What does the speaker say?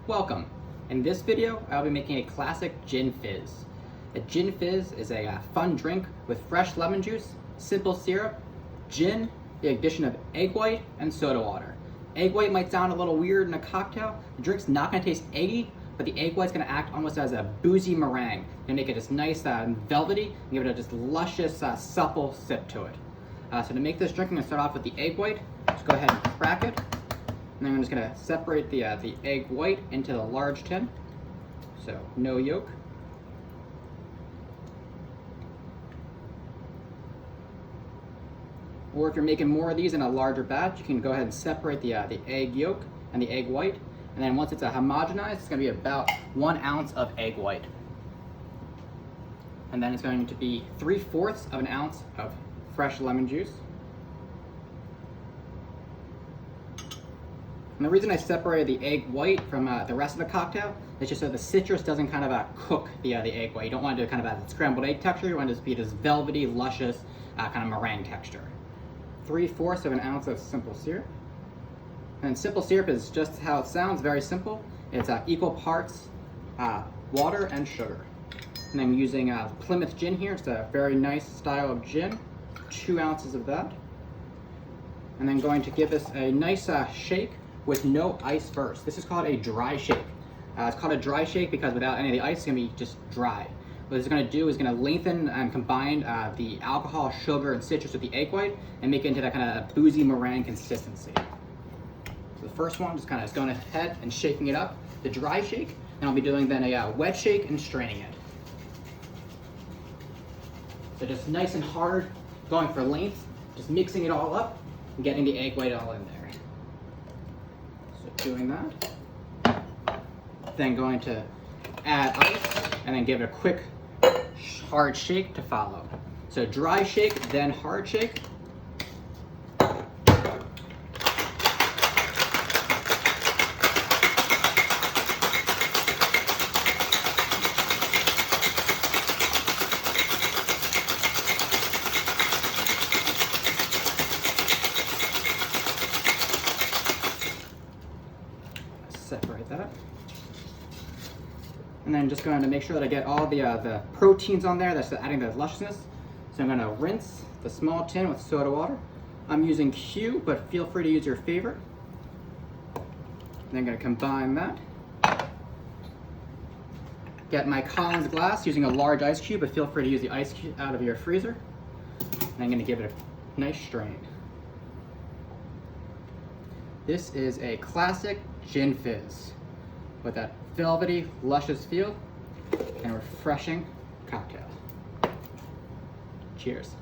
Welcome. In this video, I'll be making a classic Gin Fizz. A Gin Fizz is a fun drink with fresh lemon juice, simple syrup, gin, the addition of egg white, and soda water. Egg white might sound a little weird in a cocktail. The drink's not going to taste eggy, but the egg white's going to act almost as a boozy meringue and make it just nice and velvety and give it a just luscious, supple sip to it. So to make this drink, I'm going to start off with the egg white. Just go ahead and crack it. And then I'm just going to separate the egg white into the large tin. So no yolk. Or if you're making more of these in a larger batch, you can go ahead and separate the egg yolk and the egg white. And then once it's homogenized, it's going to be about 1 ounce of egg white. And then it's going to be 3/4 of an ounce of fresh lemon juice. And the reason I separated the egg white from the rest of the cocktail is just so the citrus doesn't kind of cook the egg white. You don't want to do kind of a scrambled egg texture. You want it to be this velvety, luscious kind of meringue texture. 3/4 of an ounce of simple syrup. And simple syrup is just how it sounds, very simple. It's equal parts water and sugar. And I'm using Plymouth Gin here. It's a very nice style of gin. 2 ounces of that. And then going to give this a nice shake with no ice first. This is called a dry shake. It's called a dry shake because without any of the ice, it's gonna be just dry. What it's gonna do is gonna lengthen and combine the alcohol, sugar, and citrus with the egg white and make it into that kind of boozy meringue consistency. So the first one, just kind of going ahead and shaking it up, the dry shake, and I'll be doing then a wet shake and straining it. So just nice and hard, going for length, just mixing it all up and getting the egg white all in there. So doing that. Then going to add ice and then give it a quick hard shake to follow. So dry shake, then hard shake. Separate that. And then just going to make sure that I get all the proteins on there, that's adding the lusciousness. So I'm going to rinse the small tin with soda water. I'm using Q, but feel free to use your favorite. Then I'm going to combine that. Get my Collins glass using a large ice cube, but feel free to use the ice cube out of your freezer. And I'm going to give it a nice strain. This is a classic Gin Fizz with that velvety, luscious feel and a refreshing cocktail. Cheers.